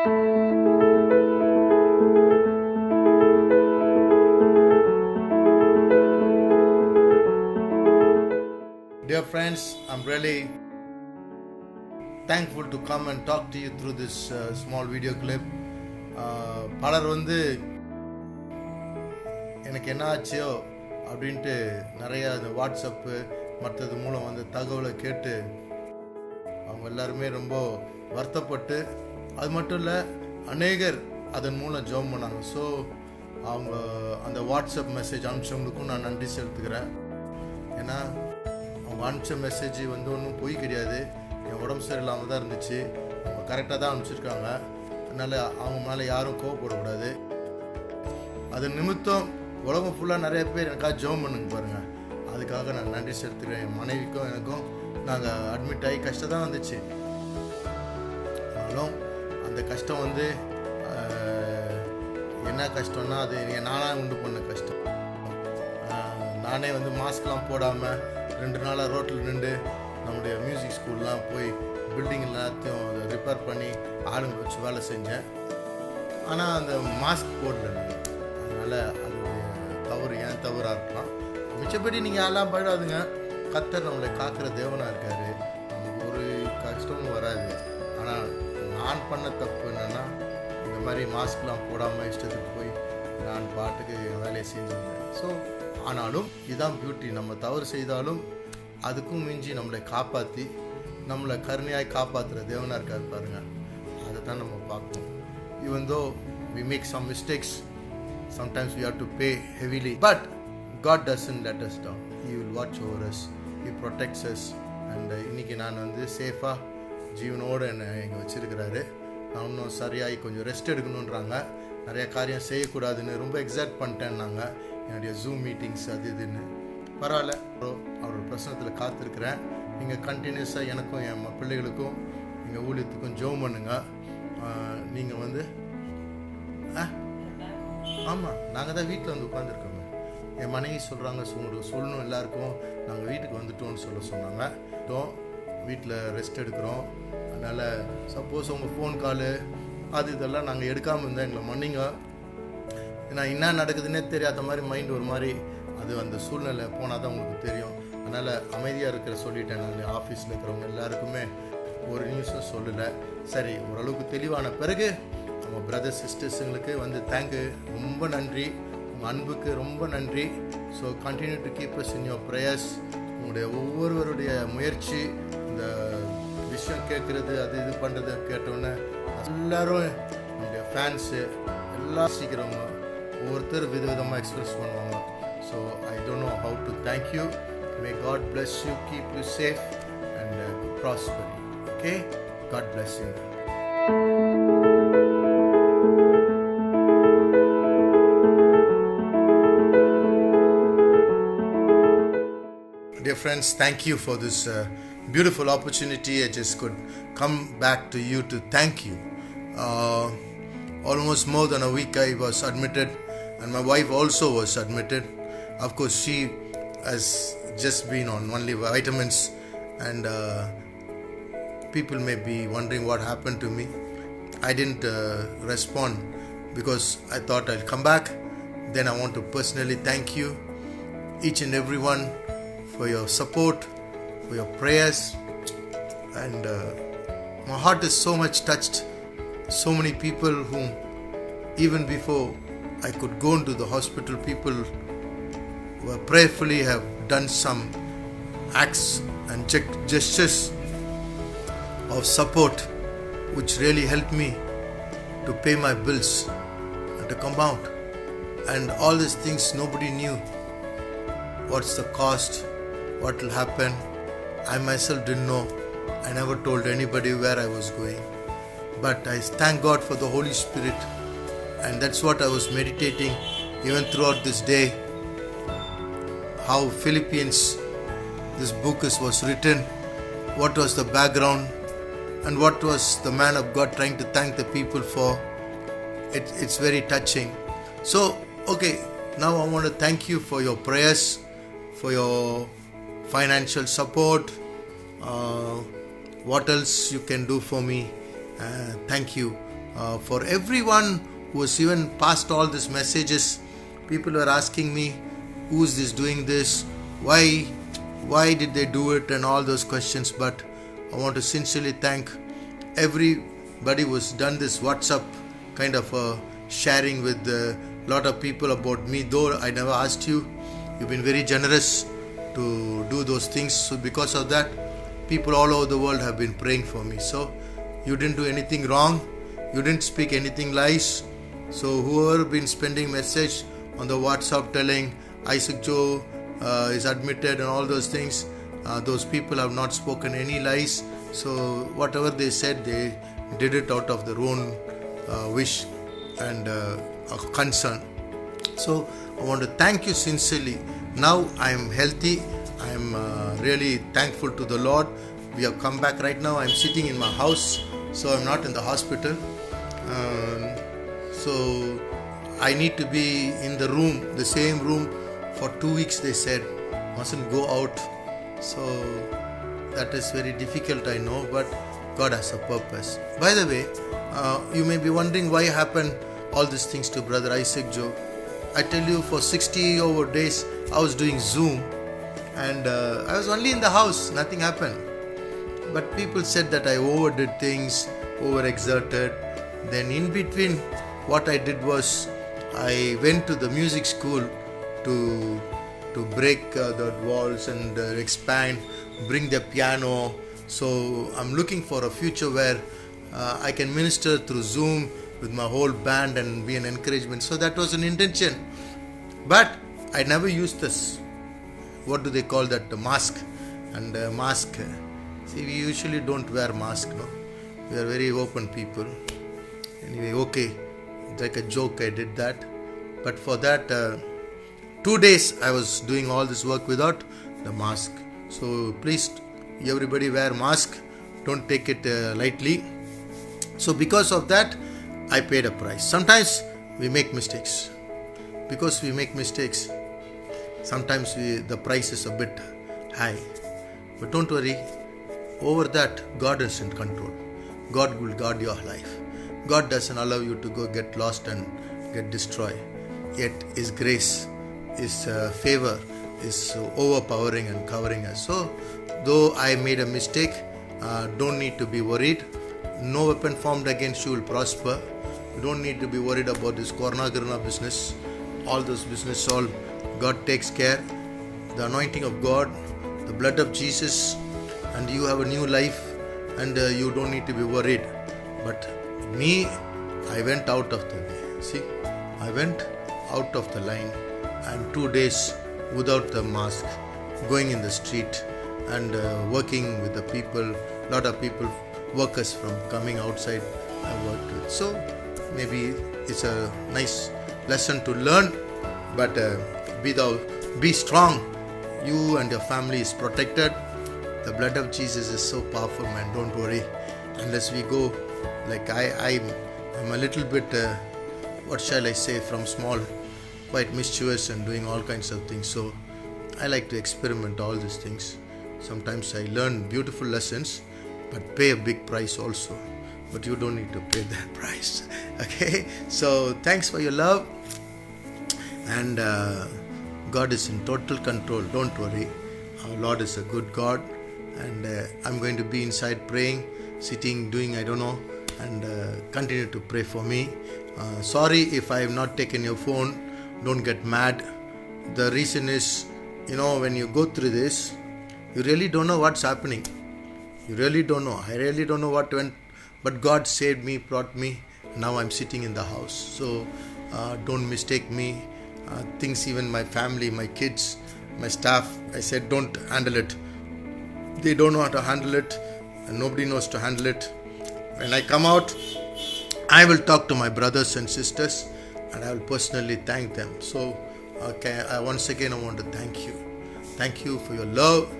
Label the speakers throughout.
Speaker 1: Dear friends, I'm really thankful to come and talk to you through this small video clip. பலர் வந்து எனக்கு என்ன ஆச்சோ அப்படின்ட்டு நிறைய அந்த வாட்ஸ்அப்பு மற்றது மூலம் வந்து தகவலை கேட்டு அவங்க எல்லாருமே ரொம்ப வருத்தப்பட்டு, அது மட்டும் இல்லை அநேகர் அதன் மூலம் ஜெபம் பண்ணாங்க. ஸோ அவங்க அந்த வாட்ஸ்அப் மெசேஜ் அனுப்பிச்சவங்களுக்கும் நான் நன்றி செலுத்துக்கிறேன். ஏன்னா அவங்க அனுப்பிச்ச மெசேஜ் வந்து ஒன்றும் பொய் கிடையாது. என் உடம்பு சரியில்லாமல் தான் இருந்துச்சு, அவங்க கரெக்டாக தான் அனுப்பிச்சிருக்காங்க. அதனால் அவங்க மேலே யாரும் கோவப்படக்கூடாது. அது நிமித்தம் உலகம் ஃபுல்லாக நிறைய பேர் எனக்காக ஜெபம் பண்ணுங்க பாருங்கள். அதுக்காக நான் நன்றி செலுத்துக்கிறேன். என் மனைவிக்கும் எனக்கும் நாங்கள் அட்மிட் ஆகி கஷ்டம் தான் வந்துச்சு. ஆனாலும் அந்த கஷ்டம் வந்து என்ன கஷ்டம்னா அது நானாக உண்டு பண்ண கஷ்டம். நானே வந்து மாஸ்க்லாம் போடாமல் 2 நாளாக ரோட்டில் நின்று நம்முடைய மியூசிக் ஸ்கூல்லாம் போய் பில்டிங் எல்லாத்தையும் அதை ரிப்பேர் பண்ணி ஆளுங்க வச்சு வேலை செஞ்சேன். ஆனால் அந்த மாஸ்க் போடல நான். அதனால் அது தவறு ஏன் தவறாக இருக்கலாம். மிச்சப்படி நீங்கள் எல்லாம் பழாதுங்க. கர்த்தர் நம்மளை காக்கிற தேவனாக இருக்கார். நமக்கு ஒரு கஷ்டமும் வராது. ஆனால் நான் பண்ண தப்பு என்னென்னா, இந்த மாதிரி மாஸ்க்லாம் போடாமல் இஷ்டத்துக்கு போய் நான் பாட்டுக்கு வேலையை செஞ்சுருந்தேன். ஸோ ஆனாலும் இதுதான் பியூட்டி. நம்ம தவறு செய்தாலும் அதுக்கும் மிஞ்சி நம்மளை காப்பாற்றி நம்மளை கருணையாய் காப்பாற்றுற தேவனாக இருக்கார் பாருங்க. அதை தான் நம்ம பார்க்கணும். Even though we make some mistakes, sometimes we have to pay heavily, but God doesn't let us down. He will watch over us, He protects us. And இன்னைக்கு நான் வந்து சேஃபாக ஜீவனோடு என்னை இங்கே வச்சுருக்கிறாரு. நான் இன்னும் சரியாகி கொஞ்சம் ரெஸ்ட் எடுக்கணுன்றாங்க. நிறையா காரியம் செய்யக்கூடாதுன்னு ரொம்ப எக்ஸாக்ட் பண்ணிட்டேன்னாங்க. என்னுடைய ஜூம் மீட்டிங்ஸ் அது இதுன்னு. பரவாயில்ல, அவரோட பிரசனத்தில் காத்திருக்கிறேன். நீங்கள் கண்டினியூஸாக எனக்கும் என் பிள்ளைகளுக்கும் எங்கள் ஊழியத்துக்கும் ஜெபம் பண்ணுங்க. நீங்கள் வந்து ஆமாம், நாங்கள் தான் வீட்டில் வந்து உட்காந்துருக்கோங்க. என் மனைவி சொல்கிறாங்க, உங்களுக்கு சொல்லணும் எல்லாருக்கும், நாங்கள் வீட்டுக்கு வந்துட்டோம்னு சொன்னாங்க. வீட்டில் ரெஸ்ட் எடுக்கிறோம். அதனால் சப்போஸ் உங்கள் ஃபோன் காலு அது இதெல்லாம் நாங்கள் எடுக்காமல் இருந்தால் எங்களை மன்னிங்க. ஏன்னா என்ன நடக்குதுன்னே தெரியாத மாதிரி மைண்ட் ஒரு மாதிரி அது அந்த சூழ்நிலை போனால் தான் உங்களுக்கு தெரியும். அதனால் அமைதியாக இருக்கிற சொல்லிட்டேன். நான் ஆஃபீஸில் இருக்கிறவங்க எல்லாருக்குமே ஒரு நியூஸும் சொல்லலை. சரி, ஓரளவுக்கு தெளிவான பிறகு நம்ம பிரதர்ஸ் சிஸ்டர்ஸுங்களுக்கு வந்து தேங்க்யூ, ரொம்ப நன்றி, உங்கள் அன்புக்கு ரொம்ப நன்றி. So continue to keep as in your prayers. உங்களுடைய ஒவ்வொருவருடைய முயற்சி, இந்த விஷயம் கேட்குறது அது இது பண்ணுறது கேட்டோன்னே எல்லோரும் நம்முடைய ஃபேன்ஸு எல்லாம் சீக்கிரவங்க ஒவ்வொருத்தர் விதவிதமாக எக்ஸ்பிரஸ் பண்ணுவாங்க. So I don't know how to thank you. May God bless you, keep you safe and prosper. Okay, God bless you. Dear friends, thank you for this beautiful opportunity. I just could come back to you to thank you. Almost more than a week I was admitted, and my wife also was admitted. Of course, she has just been on only vitamins, and people may be wondering what happened to me. I didn't respond because I thought I'll come back. Then I want to personally thank you, each and everyone, for your support, for your prayers, and my heart is so much touched. So many people whom even before I could go into the hospital, people who prayerfully have done some acts and gestures of support which really helped me to pay my bills and to come out. And all these things nobody knew. What's the cost? What will happen? I myself didn't know. I never told anybody where I was going. But I thank God for the Holy Spirit, and that's what I was meditating even throughout this day. How Philippians, this book was written, what was the background, and what was the man of God trying to thank the people for. It's very touching. So, okay, now I want to thank you for your prayers, for your financial support. What else you can do for me? Thank you. For everyone who has even passed all these messages, people were asking me, who is this doing this? Why did they do it? And all those questions. But I want to sincerely thank everybody who's done this WhatsApp kind of sharing with a lot of people about me. Though I never asked you, you've been very generous to do those things. So because of that, people all over the world have been praying for me. So you didn't do anything wrong. You didn't speak anything lies. So whoever been spending message on the WhatsApp telling Isaac Joe is admitted and all those things, those people have not spoken any lies. So whatever they said, they did it out of their own wish and concern. So I want to thank you sincerely. Now I am healthy. I am really thankful to the Lord. We have come back right now. I am sitting in my house, so I am not in the hospital. So I need to be in the room, the same room for 2 weeks. They said mustn't go out. So that is very difficult, I know, but God has a purpose. By the way, you may be wondering why happened all these things to Brother Isaac Joe. I tell you, for 60 over days I was doing Zoom, and I was only in the house, nothing happened. But people said that I overdid things, overexerted. Then in between, what I did was I went to the music school to break the walls and expand, bring the piano. So I'm looking for a future where I can minister through Zoom with my whole band and be an encouragement. So that was an intention. But I never used this, what do they call that, the mask. And mask, see, we usually don't wear mask, no. We are very open people. Anyway, okay, it's like a joke, I did that. But for that 2 days I was doing all this work without the mask. So please, everybody wear mask. Don't take it lightly. So because of that, I paid a price. Sometimes we make mistakes. Because we make mistakes, sometimes the price is a bit high. But don't worry, over that, God is in control. God will guard your life. God doesn't allow you to go get lost and get destroyed. Yet His grace, His favor is overpowering and covering us. So, though I made a mistake, don't need to be worried. No weapon formed against you will prosper. You don't need to be worried about this Corona business. All those business, all God takes care. The anointing of God, the blood of Jesus, and you have a new life, and you don't need to be worried. But me, I went out of the way. See, I went out of the line, and 2 days without the mask, going in the street and working with the people. Lot of people, workers from coming outside, I worked with. So maybe it's a nice lesson to learn. But be strong. You and your family is protected. The blood of Jesus is so powerful, man. Don't worry. Unless we go, like I'm a little bit, what shall I say, from small, quite mischievous and doing all kinds of things. So I like to experiment all these things. Sometimes I learn beautiful lessons, but pay a big price also. But you don't need to pay that price. Okay? So thanks for your love. And God is in total control. Don't worry. Our Lord is a good God. And I'm going to be inside praying, sitting, doing, I don't know. And continue to pray for me. Sorry if I have not taken your phone. Don't get mad. The reason is, when you go through this, you really don't know what's happening. You really don't know. I really don't know what went. But God saved me, brought me. Now I'm sitting in the house. So don't mistake me. Things, even my family, my kids, my staff, I said, don't handle it. They don't know how to handle it, and nobody knows to handle it. When I come out, I will talk to my brothers and sisters, and I will personally thank them. So once again, I want to thank you. Thank you for your love.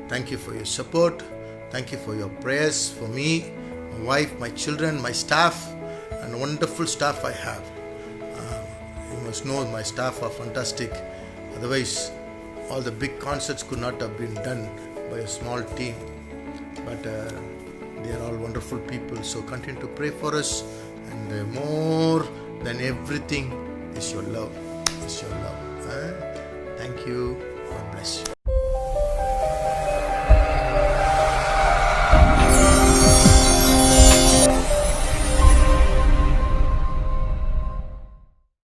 Speaker 1: Thank you for your support. Thank you for your prayers for me, my wife, my children, my staff, and wonderful staff I have. You must know my staff are fantastic. Otherwise, all the big concerts could not have been done by a small team. But they are all wonderful people. So continue to pray for us. and more than everything is your love. Thank you. God bless you.